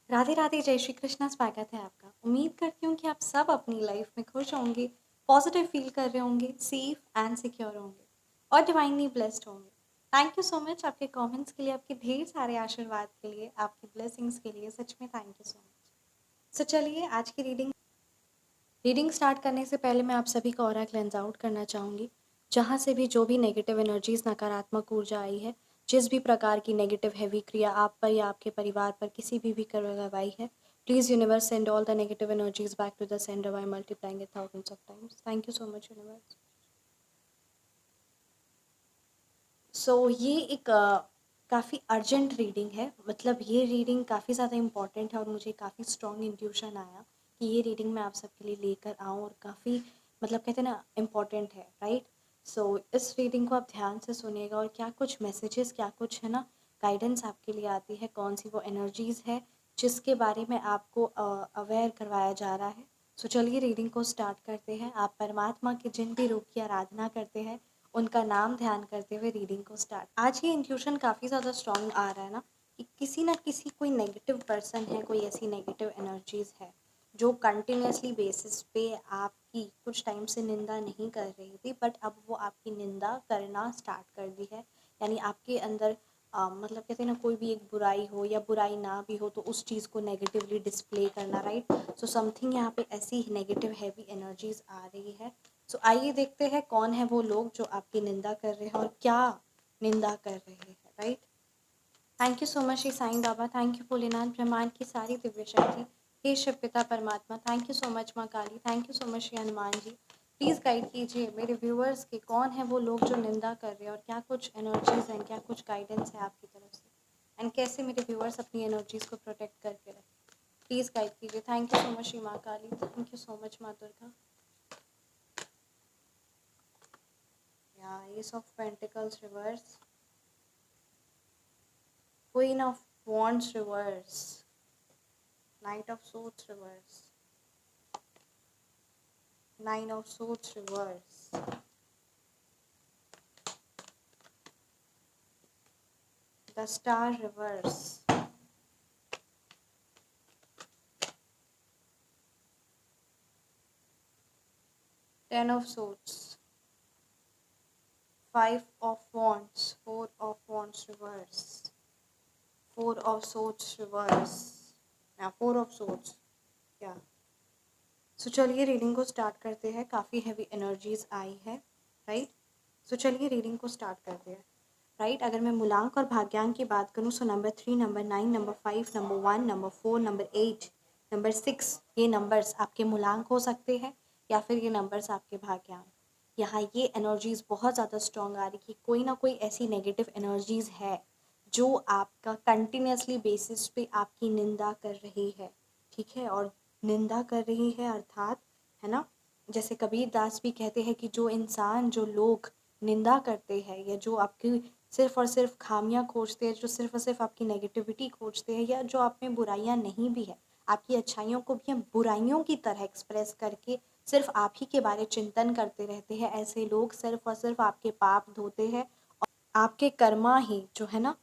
राधे राधे, जय श्री कृष्णा। स्वागत है आपका। उम्मीद करती हूँ कि आप सब अपनी लाइफ में खुश होंगे, पॉजिटिव फील कर रहे होंगे, सेफ एंड सिक्योर होंगे और डिवाइनली ब्लेस्ड होंगे। थैंक यू सो मच आपके कमेंट्स के लिए, आपके ढेर सारे आशीर्वाद के लिए, आपकी ब्लेसिंग्स के लिए। सच में थैंक यू सो मच। सो चलिए आज की रीडिंग स्टार्ट करने से पहले मैं आप सभी का ऑरा क्लेंस आउट करना चाहूँगी। जहाँ से भी जो भी नेगेटिव एनर्जीज, नकारात्मक ऊर्जा आई है, जिस भी प्रकार की नेगेटिव हैवी क्रिया आप पर या आपके परिवार पर किसी भी करवाई है, please universe send all the negative energies back to the sender by multiplying it thousands of times. Thank you so much universe. ये एक काफ़ी अर्जेंट रीडिंग है। मतलब ये रीडिंग काफ़ी ज़्यादा इम्पॉर्टेंट है और मुझे काफ़ी स्ट्रॉन्ग इंट्यूशन आया कि ये रीडिंग मैं आप सबके लिए लेकर आऊँ और काफ़ी मतलब कहते हैं ना इम्पॉर्टेंट है, राइट। इस रीडिंग को आप ध्यान से सुनिएगा और क्या कुछ मैसेजेस, क्या कुछ है ना गाइडेंस आपके लिए आती है, कौन सी वो एनर्जीज़ है जिसके बारे में आपको अवेयर करवाया जा रहा है। चलिए रीडिंग को स्टार्ट करते हैं। आप परमात्मा के जिन भी रूप की आराधना करते हैं उनका नाम ध्यान करते हुए रीडिंग को स्टार्ट। आज ये इंट्यूशन काफ़ी ज़्यादा स्ट्रॉन्ग आ रहा है ना कि किसी ना किसी कोई नेगेटिव पर्सन है, कोई ऐसी नेगेटिव एनर्जीज है जो कंटिन्यूसली बेसिस पे आपकी कुछ टाइम से निंदा नहीं कर रही थी, बट अब वो आपकी निंदा करना स्टार्ट कर दी है। यानी आपके अंदर मतलब कहते हैं ना, कोई भी एक बुराई हो या बुराई ना भी हो तो उस चीज़ को नेगेटिवली डिस्प्ले करना, राइट। समथिंग यहाँ पे ऐसी नेगेटिव हैवी एनर्जीज आ रही है। आइए देखते हैं कौन है वो लोग जो आपकी निंदा कर रहे हैं और क्या निंदा कर रहे हैं, right. Thank you so much Shri Sai Baba. Thank you Bholenath, ब्रह्मांड की सारी दिव्य शक्ति, हे शिव पिता परमात्मा। थैंक यू सो मच माँ Kali. Thank you so much Shri Hanuman ji. Please guide कीजिए मेरे व्यूअर्स के, कौन है वो लोग जो निंदा कर रहे हैं और क्या कुछ एनर्जीज हैं, क्या कुछ गाइडेंस है आपकी तरफ से, एंड कैसे मेरे व्यूअर्स अपनी एनर्जीज को प्रोटेक्ट करके रखें। प्लीज़ गाइड कीजिए। Thank you so much Shri माँ Kali. Thank you so much माँ Durga. Ace of Pentacles reverse, Queen of Wands reverse, Knight of Swords reverse, Nine of Swords reverse, the Star reverse, Ten of Swords, Five of Wands, Four of Wands reverse, Four of Swords reverse, Four of Swords, yeah। चलिए reading को start करते हैं। काफ़ी heavy energies आई है, right. चलिए reading को start करते हैं, राइट। अगर मैं मूलांक और भाग्यांक की बात करूँ number 3, number 9, number 5, number 1, number 4, number 8, number 6, ये नंबर्स आपके मूलांक हो सकते हैं या फिर ये नंबर्स आपके भाग्यांक। यहाँ ये एनर्जीज बहुत ज़्यादा स्ट्रॉन्ग आ रही कि कोई ना कोई ऐसी नेगेटिव एनर्जीज है जो आपका कंटिन्यूसली बेसिस पे आपकी निंदा कर रही है, ठीक है। और निंदा कर रही है अर्थात, है ना, जैसे कबीर दास भी कहते हैं कि जो इंसान, जो लोग निंदा करते हैं या जो आपकी सिर्फ और सिर्फ खामियां खोजते हैं, जो सिर्फ और सिर्फ आपकी नेगेटिविटी खोजते हैं, या जो आप में बुराइयां नहीं भी है, आपकी अच्छाइयों को भी हम बुराइयों की तरह एक्सप्रेस करके सिर्फ आप ही के बारे चिंतन करते रहते हैं, ऐसे लोग सिर्फ और सिर्फ आपके पाप धोते हैं और आपके कर्मा ही जो है ना,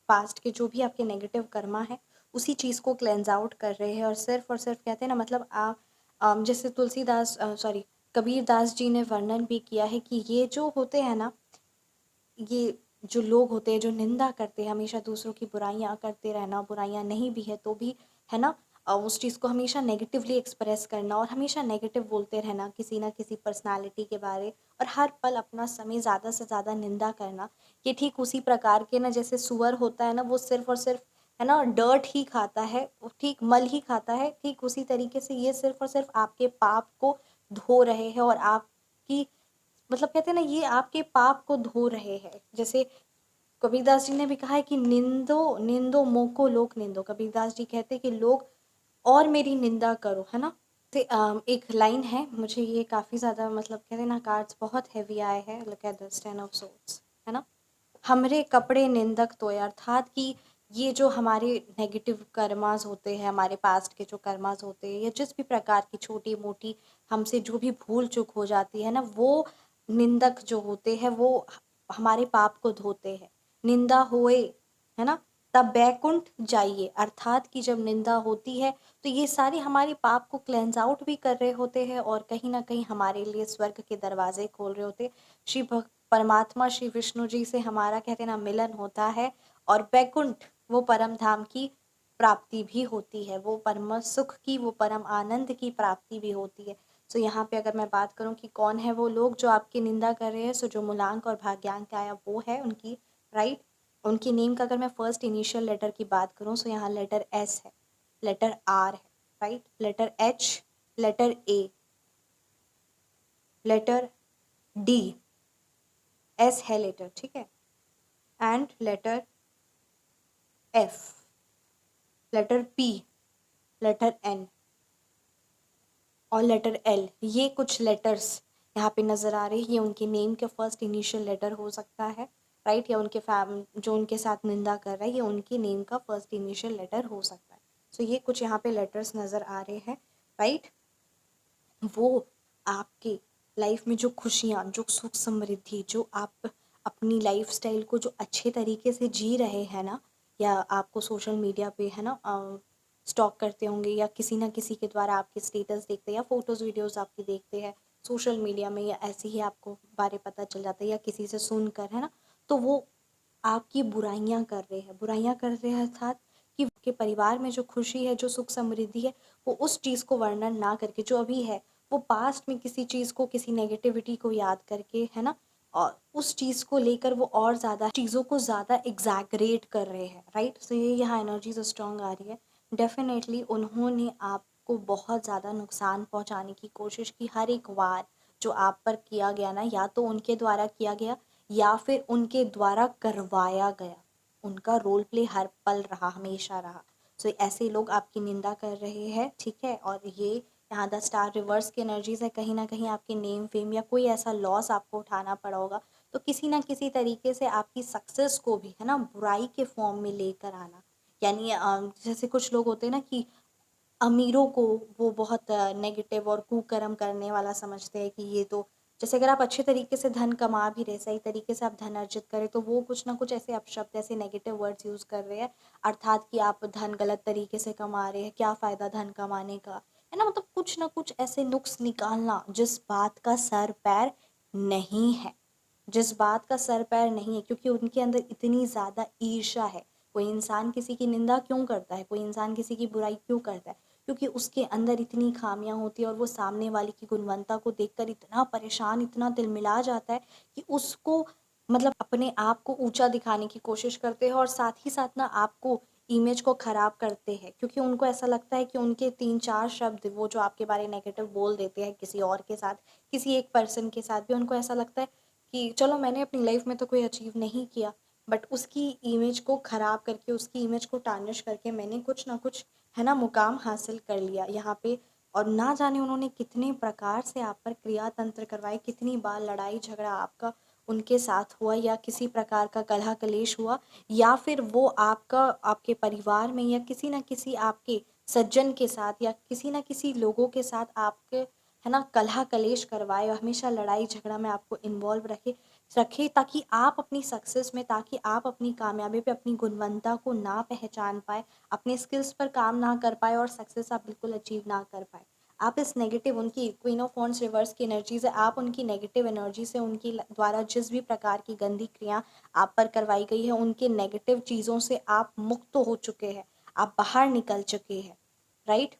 पास्ट के जो भी आपके नेगेटिव कर्मा है उसी चीज़ को क्लेंज आउट कर रहे हैं। और सिर्फ कहते हैं ना, मतलब जैसे तुलसीदास, सॉरी, कबीर दास जी ने वर्णन भी किया है कि ये जो होते हैं ना, ये जो लोग होते हैं जो निंदा करते हैं, हमेशा दूसरों की बुराइयां करते रहना, बुराइयां नहीं भी है तो भी, है ना, उस चीज़ को हमेशा नेगेटिवली एक्सप्रेस करना और हमेशा नेगेटिव बोलते रहना किसी ना किसी पर्सनालिटी के बारे, और हर पल अपना समय ज़्यादा से ज़्यादा निंदा करना। ये ठीक उसी प्रकार के ना, जैसे सुअर होता है ना, वो सिर्फ और सिर्फ, है ना, डर्ट ही खाता है, वो ठीक मल ही खाता है, ठीक उसी तरीके से ये सिर्फ और सिर्फ आपके पाप को धो रहे हैं और आपकी, मतलब कहते हैं ना, ये आपके पाप को धो रहे हैं। जैसे कबीरदास जी ने भी कहा है कि निंदो निंदो मोको लोक निंदो। कबीरदास जी कहते हैं कि लोग और मेरी निंदा करो, है ना। एक लाइन है, मुझे ये काफ़ी ज़्यादा, मतलब कहते हैं ना, कार्ड्स बहुत हैवी आए हैं। Look at this 10 of swords, है ना। हमरे कपड़े निंदक तो, अर्थात कि ये जो हमारे नेगेटिव कर्मास होते हैं, हमारे पास्ट के जो कर्मास होते हैं, या जिस भी प्रकार की छोटी मोटी हमसे जो भी भूल चूक हो जाती है ना, वो निंदक जो होते हैं वो हमारे पाप को धोते हैं। निंदा होए, है ना, तब बैकुंठ जाइए, अर्थात कि जब निंदा होती है तो ये सारे हमारे पाप को क्लेंस आउट भी कर रहे होते हैं और कहीं ना कहीं हमारे लिए स्वर्ग के दरवाजे खोल रहे होते हैं। परमात्मा श्री विष्णु जी से हमारा कहते हैं ना मिलन होता है, और बैकुंठ वो परम धाम की प्राप्ति भी होती है, वो परम सुख की, वो परम आनंद की प्राप्ति भी होती है। सो यहाँ पे अगर मैं बात करूँ कि कौन है वो लोग जो आपकी निंदा कर रहे हैं, सो जो मूलांक और भाग्यांक आया वो है उनकी, राइट। उनकी नेम का अगर मैं फर्स्ट इनिशियल लेटर की बात करूँ, सो यहाँ लेटर एस है, लेटर आर है, right, letter H, letter A, letter D, S है लेटर, ठीक है, and letter F, letter P, letter N और लेटर एल। ये कुछ लेटर्स यहाँ पे नज़र आ रहे हैं, ये उनके नेम के फर्स्ट इनिशियल लेटर हो सकता है, राइट, या उनके जो उनके साथ निंदा कर रहा है ये उनके नेम का फर्स्ट इनिशियल लेटर हो सकता है। सो ये कुछ यहाँ पे लेटर्स नज़र आ रहे हैं, राइट। वो आपके लाइफ में जो खुशियाँ, जो सुख समृद्धि, जो आप अपनी लाइफस्टाइल को जो अच्छे तरीके से जी रहे हैं ना, या आपको सोशल मीडिया पे है ना स्टॉक करते होंगे, या किसी ना किसी के द्वारा आपके स्टेटस देखते हैं, या फोटोज़ वीडियोज़ आपकी देखते हैं सोशल मीडिया में, या ऐसे ही आपको बारे पता चल जाता है या किसी से सुनकर, है ना, तो वो आपकी बुराइयां कर रहे हैं, बुराइयां कर रहे हैं, अर्थात कि आपके परिवार में जो खुशी है, जो सुख समृद्धि है, वो उस चीज़ को वर्णन ना करके जो अभी है, वो पास्ट में किसी चीज़ को, किसी नेगेटिविटी को याद करके, है ना, और उस चीज़ को लेकर वो और ज़्यादा चीज़ों को ज़्यादा एग्जैगरेट कर रहे हैं, राइट। सो ये यहाँ एनर्जीज स्ट्रॉन्ग आ रही है। डेफिनेटली उन्होंने आपको बहुत ज़्यादा नुकसान पहुँचाने की कोशिश की। हर एक वार जो आप पर किया गया ना, या तो उनके द्वारा किया गया या फिर उनके द्वारा करवाया गया, उनका रोल प्ले हर पल रहा, हमेशा रहा। सो ऐसे लोग आपकी निंदा कर रहे हैं, ठीक है। और ये यहाँ द स्टार रिवर्स की एनर्जीज है, कहीं ना कहीं आपके नेम फेम या कोई ऐसा लॉस आपको उठाना पड़ा होगा, तो किसी ना किसी तरीके से आपकी सक्सेस को भी, है ना, बुराई के फॉर्म में लेकर आना। यानी जैसे कुछ लोग होते हैं ना कि अमीरों को वो बहुत नेगेटिव और कुकर्म करने वाला समझते हैं कि ये तो, जैसे अगर आप अच्छे तरीके से धन कमा भी रहे, सही तरीके से आप धन अर्जित करें, तो वो कुछ ना कुछ ऐसे अपशब्द, ऐसे नेगेटिव वर्ड्स यूज़ कर रहे हैं, अर्थात कि आप धन गलत तरीके से कमा रहे हैं, क्या फ़ायदा धन कमाने का, है ना, मतलब कुछ ना कुछ ऐसे नुक्स निकालना जिस बात का सर पैर नहीं है, जिस बात का सर पैर नहीं है, क्योंकि उनके अंदर इतनी ज़्यादा ईर्ष्या है। कोई इंसान किसी की निंदा क्यों करता है, कोई इंसान किसी की बुराई क्यों करता है, क्योंकि उसके अंदर इतनी खामियां होती है और वो सामने वाले की गुणवत्ता को देखकर इतना परेशान, इतना तिलमिला जाता है कि उसको, मतलब अपने आप को ऊंचा दिखाने की कोशिश करते हैं, और साथ ही साथ ना आपको इमेज को खराब करते हैं, क्योंकि उनको ऐसा लगता है कि उनके 3-4 शब्द वो जो आपके बारे नेगेटिव बोल देते हैं किसी और के साथ, किसी एक पर्सन के साथ भी, उनको ऐसा लगता है कि चलो मैंने अपनी लाइफ में तो कोई अचीव नहीं किया, बट उसकी इमेज को ख़राब करके, उसकी इमेज को टार्निश करके मैंने कुछ ना कुछ, है ना, मुकाम हासिल कर लिया यहाँ पे। और ना जाने उन्होंने कितने प्रकार से आप पर क्रिया तंत्र करवाए, कितनी बार लड़ाई झगड़ा आपका उनके साथ हुआ, या किसी प्रकार का कलह कलेश हुआ, या फिर वो आपका, आपके परिवार में या किसी ना किसी आपके सज्जन के साथ या किसी ना किसी लोगों के साथ आपके, है ना, कलह कलेश करवाए, और हमेशा लड़ाई झगड़ा में आपको इन्वॉल्व रखे रखे, ताकि आप अपनी सक्सेस में, ताकि आप अपनी कामयाबी पे अपनी गुणवत्ता को ना पहचान पाए, अपने स्किल्स पर काम ना कर पाए, और सक्सेस आप बिल्कुल अचीव ना कर पाए। आप इस नेगेटिव, उनकी क्वीन ऑफ वॉन्ड्स रिवर्स की एनर्जी से, आप उनकी नेगेटिव एनर्जी से, उनकी द्वारा जिस भी प्रकार की गंदी क्रिया आप पर करवाई गई है, उनके नेगेटिव चीज़ों से आप मुक्त हो चुके हैं, आप बाहर निकल चुके हैं, राइट।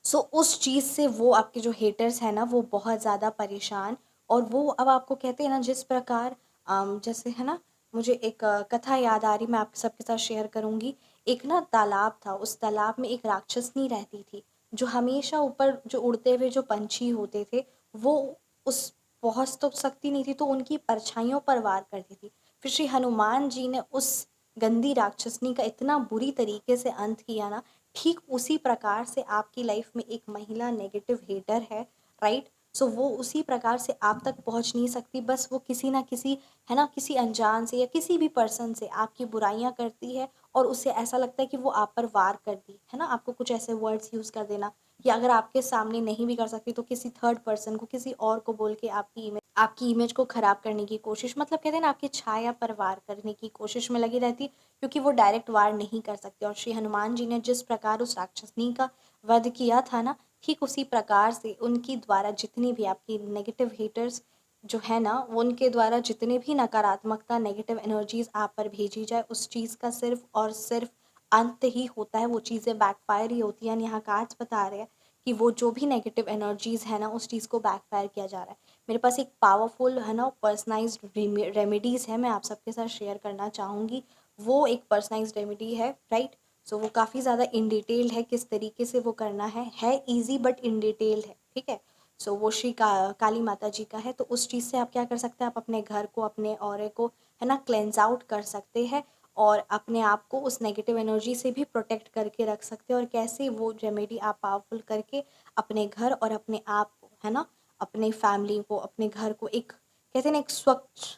सो उस चीज़ से वो आपके जो हेटर्स हैं ना, वो बहुत ज़्यादा परेशान, और वो अब आपको कहते हैं ना, जिस प्रकार जैसे, है ना, मुझे एक कथा याद आ रही, मैं आप सबके साथ शेयर करूँगी। एक ना तालाब था, उस तालाब में एक राक्षसनी रहती थी, जो हमेशा ऊपर जो उड़ते हुए जो पंछी होते थे, वो उस पहुँच तो सकती नहीं थी, तो उनकी परछाइयों पर वार करती थी। फिर श्री हनुमान जी ने उस गंदी राक्षसनी का इतना बुरी तरीके से अंत किया ना, ठीक उसी प्रकार से आपकी लाइफ में एक महिला नेगेटिव हेटर है, राइट। सो वो उसी प्रकार से आप तक पहुंच नहीं सकती, बस वो किसी ना किसी, है ना, किसी अनजान से या किसी भी पर्सन से आपकी बुराइयां करती है, और उससे ऐसा लगता है कि वो आप पर वार कर दी, है ना, आपको कुछ ऐसे वर्ड्स यूज़ कर देना, या अगर आपके सामने नहीं भी कर सकती तो किसी थर्ड पर्सन को, किसी और को बोल के आपकी इमेज को खराब करने की कोशिश, मतलब कहते हैं ना आपकी छाया पर वार करने की कोशिश में लगी रहती है, क्योंकि वो डायरेक्ट वार नहीं कर सकते। और श्री हनुमान जी ने जिस प्रकार उस राक्षसनी का वध किया था ना, ठीक उसी प्रकार से उनकी द्वारा जितनी भी आपकी नेगेटिव हेटर्स जो है ना, वो उनके द्वारा जितने भी नकारात्मकता नेगेटिव एनर्जीज आप पर भेजी जाए, उस चीज़ का सिर्फ और सिर्फ अंत ही होता है, वो चीज़ें बैकफायर ही होती हैं। यहाँ कार्ड्स बता रहे हैं कि वो जो भी नेगेटिव एनर्जीज है ना, उस चीज़ को बैकफायर किया जा रहा है। मेरे पास एक पावरफुल है ना पर्सनलाइज्ड रेमेडीज़ है, मैं आप सबके साथ शेयर करना चाहूँगी। वो एक पर्सनलाइज्ड रेमेडी है, राइट। सो वो काफ़ी ज़्यादा इन डिटेल्ड है, किस तरीके से वो करना है ईजी बट इन डिटेल्ड है, ठीक है। सो वो श्री काली माता जी का है। तो उस चीज़ से आप क्या कर सकते हैं, आप अपने घर को, अपने ऑरे को है ना क्लेंज आउट कर सकते हैं, और अपने आप को उस नेगेटिव एनर्जी से भी प्रोटेक्ट करके रख सकते हैं। और कैसे वो रेमेडी आप पावरफुल करके अपने घर और अपने आप को है ना, अपने फैमिली को, अपने घर को एक कहते हैं ना एक स्वच्छ,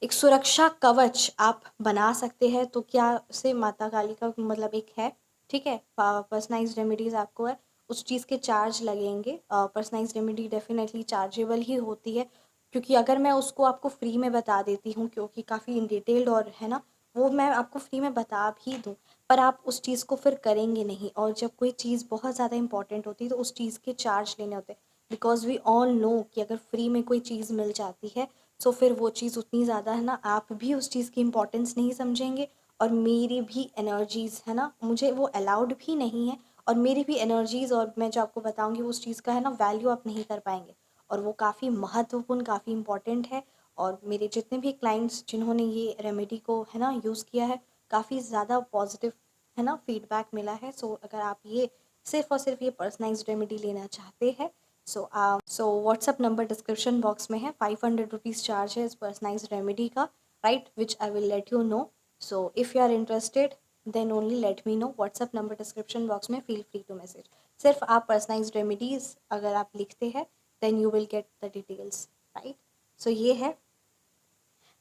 एक सुरक्षा कवच आप बना सकते हैं। तो क्या से माता काली का मतलब एक है, ठीक है, पर्सनलाइज्ड रेमेडीज आपको है, उस चीज़ के चार्ज लगेंगे। पर्सनलाइज्ड रेमेडी डेफिनेटली चार्जेबल ही होती है, क्योंकि अगर मैं उसको आपको फ्री में बता देती हूँ, क्योंकि काफ़ी इन डिटेल्ड और है ना, वो मैं आपको फ्री में बता भी दूँ, पर आप उस चीज़ को फिर करेंगे नहीं। और जब कोई चीज़ बहुत ज़्यादा इंपॉर्टेंट होती है तो उस चीज़ के चार्ज लेने होते हैं, बिकॉज वी ऑल नो कि अगर फ्री में कोई चीज़ मिल जाती है, सो फिर वो चीज़ उतनी ज़्यादा है ना, आप भी उस चीज़ की इम्पोर्टेंस नहीं समझेंगे, और मेरी भी एनर्जीज़ है ना, मुझे वो अलाउड भी नहीं है, और मेरी भी एनर्जीज़ और मैं जो आपको बताऊंगी उस चीज़ का है ना वैल्यू आप नहीं कर पाएंगे। और वो काफ़ी महत्वपूर्ण, काफ़ी इंपॉर्टेंट है। और मेरे जितने भी क्लाइंट्स जिन्होंने ये रेमेडी को है ना यूज़ किया है, काफ़ी ज़्यादा पॉजिटिव है ना फीडबैक मिला है। सो अगर आप ये सिर्फ और सिर्फ ये पर्सनलाइज्ड रेमेडी लेना चाहते हैं, so WhatsApp number description box में है। 500 रुपीज़ चार्ज है इस पर्सनलाइज्ड रेमेडी का, right, which I will let you know. So if you are interested then only let me know. WhatsApp number description box में, feel free to message. सिर्फ आप personalised remedies अगर आप लिखते हैं then you will get the details, right. So ये है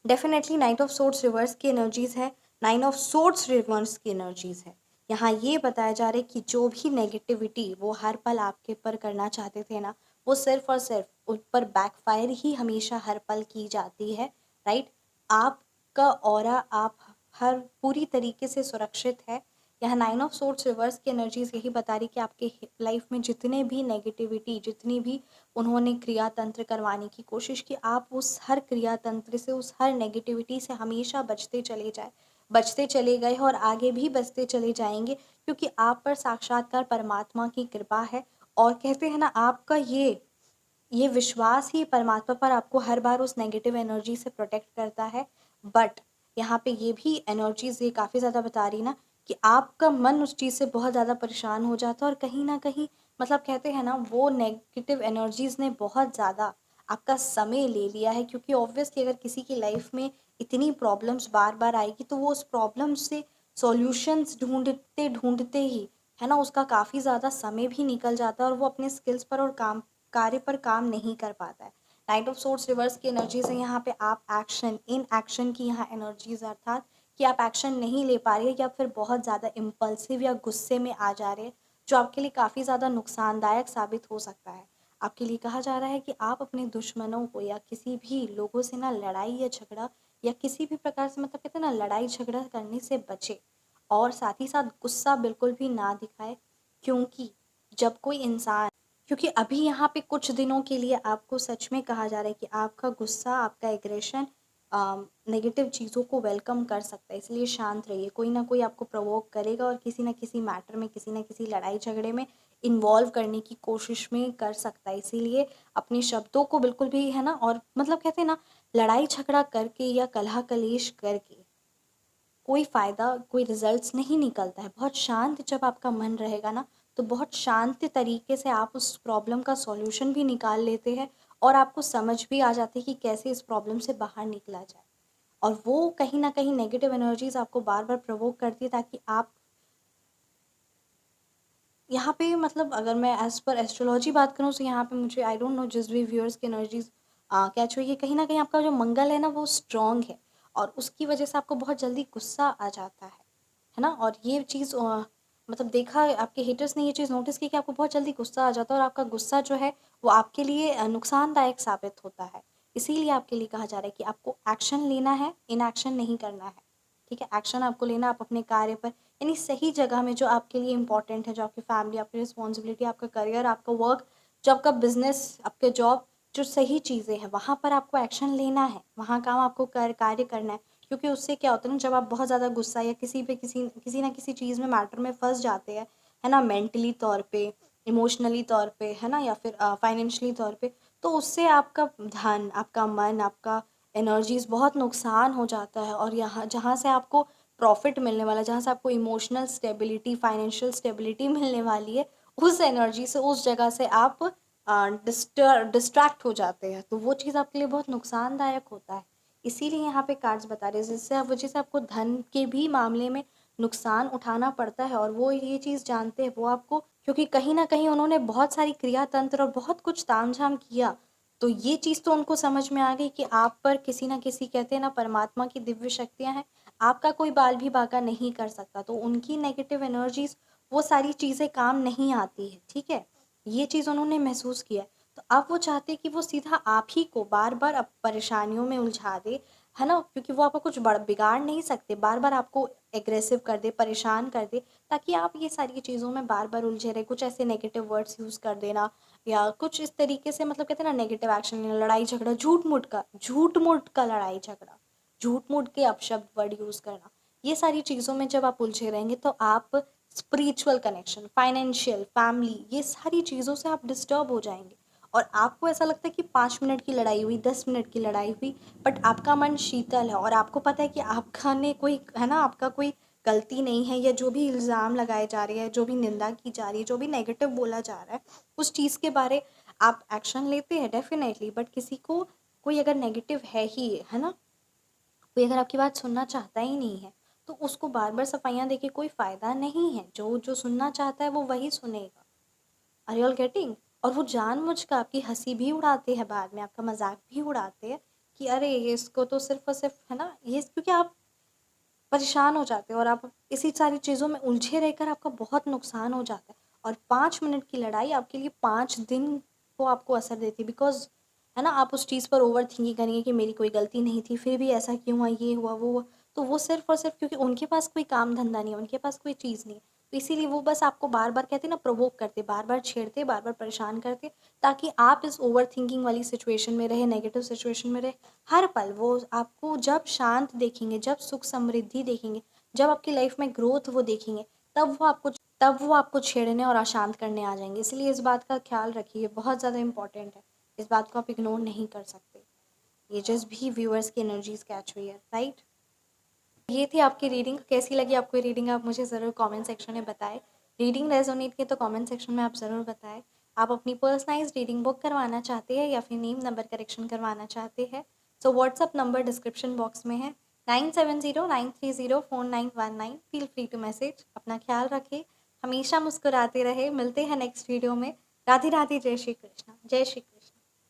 definitely knight of swords reverse की एनर्जीज है, नाइन ऑफ सोर्ड्स रिवर्स की एनर्जीज है। यहाँ ये बताया जा रहा है कि जो भी नेगेटिविटी वो हर पल आपके पर करना चाहते थे ना, वो सिर्फ और सिर्फ उन पर बैकफायर ही हमेशा हर पल की जाती है, राइट। आपका ऑरा, आप हर पूरी तरीके से सुरक्षित है। यहाँ नाइन ऑफ सोर्ड्स रिवर्स की एनर्जीज यही बता रही कि आपके लाइफ में जितने भी नेगेटिविटी, जितनी भी उन्होंने क्रिया तंत्र करवाने की कोशिश की, आप उस हर क्रिया तंत्र से, उस हर नेगेटिविटी से हमेशा बचते चले जाए, बचते चले गए और आगे भी बचते चले जाएंगे, क्योंकि आप पर साक्षात्कार परमात्मा की कृपा है। और कहते हैं ना आपका ये विश्वास ही परमात्मा पर आपको हर बार उस नेगेटिव एनर्जी से प्रोटेक्ट करता है। बट यहाँ पे ये भी एनर्जीज ये काफ़ी ज़्यादा बता रही ना कि आपका मन उस चीज़ से बहुत ज़्यादा परेशान हो जाता है, और कहीं ना कहीं मतलब कहते हैं ना वो नेगेटिव एनर्जीज ने बहुत ज़्यादा आपका समय ले लिया है। क्योंकि ऑब्वियसली अगर किसी की लाइफ में इतनी प्रॉब्लम्स बार बार आएगी तो वो उस प्रॉब्लम से सॉल्यूशंस ढूंढते ढूंढते ही है ना उसका काफ़ी ज़्यादा समय भी निकल जाता है, और वो अपने स्किल्स पर और कार्य पर काम नहीं कर पाता है। नाइट ऑफ सोर्स रिवर्स की एनर्जीज है यहाँ पे, आप एक्शन इन एक्शन की यहाँ एनर्जीज, अर्थात कि आप एक्शन नहीं ले पा रहे, या फिर बहुत ज़्यादा इम्पल्सिव या गुस्से में आ जा रहे हैं, जो आपके लिए काफ़ी ज़्यादा नुकसानदायक साबित हो सकता है। आपके लिए कहा जा रहा है कि आप अपने दुश्मनों को या किसी भी लोगों से ना लड़ाई या झगड़ा या किसी भी प्रकार से मतलब कहते हैं ना लड़ाई झगड़ा करने से बचे, और साथ ही साथ गुस्सा बिल्कुल भी ना दिखाए। क्योंकि जब कोई इंसान, क्योंकि अभी यहाँ पे कुछ दिनों के लिए आपको सच में कहा जा रहा है कि आपका गुस्सा, आपका एग्रेशन नेगेटिव चीज़ों को वेलकम कर सकता है, इसलिए शांत रहिए। कोई ना कोई आपको प्रवोक करेगा और किसी ना किसी मैटर में, किसी ना किसी लड़ाई झगड़े में इन्वॉल्व करने की कोशिश में कर सकता है, इसीलिए अपने शब्दों को बिल्कुल भी है ना, और मतलब कहते हैं ना लड़ाई झगड़ा करके या कलह कलेश करके कोई फ़ायदा, कोई रिजल्ट्स नहीं निकलता है। बहुत शांत जब आपका मन रहेगा ना, तो बहुत शांत तरीके से आप उस प्रॉब्लम का सॉल्यूशन भी निकाल लेते हैं, और आपको समझ भी आ जाती है कि कैसे इस प्रॉब्लम से बाहर निकला जाए। और वो कहीं ना कहीं नेगेटिव एनर्जीज आपको बार बार प्रवोक करती है, ताकि आप यहाँ पे मतलब अगर मैं एज पर एस्ट्रोलॉजी बात करूँ तो यहाँ पे मुझे आई डोंट नो जिस भी व्यूअर्स की एनर्जीज कैच हुई है, कहीं ना कहीं आपका जो मंगल है ना वो स्ट्रांग है, और उसकी वजह से आपको बहुत जल्दी गुस्सा आ जाता है। है ना। और ये चीज़ मतलब देखा, आपके हेटर्स ने ये चीज़ नोटिस की कि आपको बहुत जल्दी गुस्सा आ जाता है और आपका गुस्सा जो है वो आपके लिए नुकसानदायक साबित होता है। इसीलिए आपके लिए कहा जा रहा है कि आपको एक्शन लेना है, इनएक्शन नहीं करना है, ठीक है। एक्शन आपको लेना, आप अपने कार्य पर, यानी सही जगह में जो आपके लिए इंपॉर्टेंट है, जो आपकी फैमिली, आपकी रिस्पॉन्सिबिलिटी, आपका करियर, आपका वर्क, जो आपका बिजनेस, आपके जॉब, जो सही चीज़ें हैं वहाँ पर आपको एक्शन लेना है, वहाँ काम आपको कार्य करना है। क्योंकि उससे क्या होता है ना, जब आप बहुत ज़्यादा गुस्सा या किसी पे किसी ना किसी चीज़ में, मैटर में फंस जाते हैं, है ना, मेंटली तौर पे, इमोशनली तौर पे, है ना, या फिर फाइनेंशियली तौर पे, तो उससे आपका धन, आपका मन, आपका एनर्जीज बहुत नुकसान हो जाता है। और यहाँ जहाँ से आपको प्रॉफिट मिलने वाला है, जहाँ से आपको इमोशनल स्टेबिलिटी, फाइनेंशियल स्टेबिलिटी मिलने वाली है, उस एनर्जी से, उस जगह से आप डिस्ट्रैक्ट हो जाते हैं, तो वो चीज़ आपके लिए बहुत नुकसानदायक होता है। इसीलिए यहाँ पे कार्ड्स बता रहे हैं, जिससे आप वजह से आपको धन के भी मामले में नुकसान उठाना पड़ता है। और वो ये चीज़ जानते हैं, वो आपको, क्योंकि कहीं ना कहीं उन्होंने बहुत सारी क्रिया तंत्र और बहुत कुछ तामझाम किया, तो ये चीज़ तो उनको समझ में आ गई कि आप पर किसी ना किसी, कहते हैं ना, परमात्मा की दिव्य शक्तियाँ हैं, आपका कोई बाल भी बाका नहीं कर सकता। तो उनकी नेगेटिव एनर्जीज, वो सारी चीज़ें काम नहीं आती है, ठीक है। ये चीज़ उन्होंने महसूस किया है। तो अब वो चाहते हैं कि वो सीधा आप ही को बार बार अब परेशानियों में उलझा दे, है ना, क्योंकि वो आपका कुछ बड़ बिगाड़ नहीं सकते, बार बार आपको एग्रेसिव कर दे, परेशान कर दे, ताकि आप ये सारी चीज़ों में बार बार उलझे रहे। कुछ ऐसे नेगेटिव वर्ड्स यूज़ कर देना, या कुछ इस तरीके से, मतलब कहते हैं ना, नेगेटिव एक्शन, लड़ाई झगड़ा, झूठ मूठ का लड़ाई झगड़ा, झूठ मूठ के अपशब्द वर्ड यूज़ करना, ये सारी चीज़ों में जब आप उलझे रहेंगे तो आप स्पिरिचुअल कनेक्शन, फाइनेंशियल, फैमिली, ये सारी चीज़ों से आप डिस्टर्ब हो जाएंगे। और आपको ऐसा लगता है कि 5 मिनट की लड़ाई हुई, 10 मिनट की लड़ाई हुई, बट आपका मन शीतल है और आपको पता है कि आपका ने कोई, है ना, आपका कोई गलती नहीं है, या जो भी इल्ज़ाम लगाए जा रहे हैं, जो भी निंदा की जा रही है, जो भी नेगेटिव बोला जा रहा है, उस चीज़ के बारे आप एक्शन लेते हैं डेफिनेटली। बट किसी को, कोई अगर नेगेटिव है ना, कोई अगर आपकी बात सुनना चाहता ही नहीं है, तो उसको बार बार सफाइयाँ देके कोई फ़ायदा नहीं है। जो जो सुनना चाहता है वो वही सुनेगा। Are you all getting? और वो जानबूझ कर आपकी हंसी भी उड़ाते हैं, बाद में आपका मजाक भी उड़ाते हैं कि अरे ये इसको तो सिर्फ और सिर्फ, है ना, ये क्योंकि आप परेशान हो जाते हो और आप इसी सारी चीज़ों में उलझे रहकर आपका बहुत नुकसान हो जाता है। और 5 मिनट की लड़ाई आपके लिए 5 दिन को आपको असर देती है, बिकॉज, है ना, आप उस चीज़ पर ओवर थिंकिंग करेंगे कि मेरी कोई गलती नहीं थी, फिर भी ऐसा क्यों हुआ, ये हुआ, वो हुआ। तो वो सिर्फ और सिर्फ क्योंकि उनके पास कोई काम धंधा नहीं है, उनके पास कोई चीज़ नहीं है, तो इसीलिए वो बस आपको बार बार, कहते हैं ना, प्रोवोक करते, बार बार छेड़ते, बार बार परेशान करते, ताकि आप इस ओवर थिंकिंग वाली सिचुएशन में रहे, नेगेटिव सिचुएशन में रहे। हर पल वो आपको जब शांत देखेंगे, जब सुख समृद्धि देखेंगे, जब आपकी लाइफ में ग्रोथ वो देखेंगे, तब वो आपको छेड़ने और अशांत करने आ जाएंगे। इसलिए इस बात का ख्याल रखिए, बहुत ज़्यादा इंपॉर्टेंट है, इस बात को आप इग्नोर नहीं कर सकते। ये जस्ट भी व्यूअर्स की एनर्जीज कैच हुई है, राइट। ये थी आपकी रीडिंग। कैसी लगी आपको ये रीडिंग, आप मुझे ज़रूर कमेंट सेक्शन में बताएं। रीडिंग रेजोनेट की तो कमेंट सेक्शन में आप ज़रूर बताएं। आप अपनी पर्सनलाइज्ड रीडिंग बुक करवाना चाहते हैं या फिर नेम नंबर करेक्शन करवाना चाहते हैं, so WhatsApp number description box में है, 9709304919। Feel free to message. अपना ख्याल रखें, हमेशा मुस्कुराते रहे। मिलते हैं नेक्स्ट वीडियो में। राधे राधे, जय श्री कृष्ण, जय श्री कृष्ण।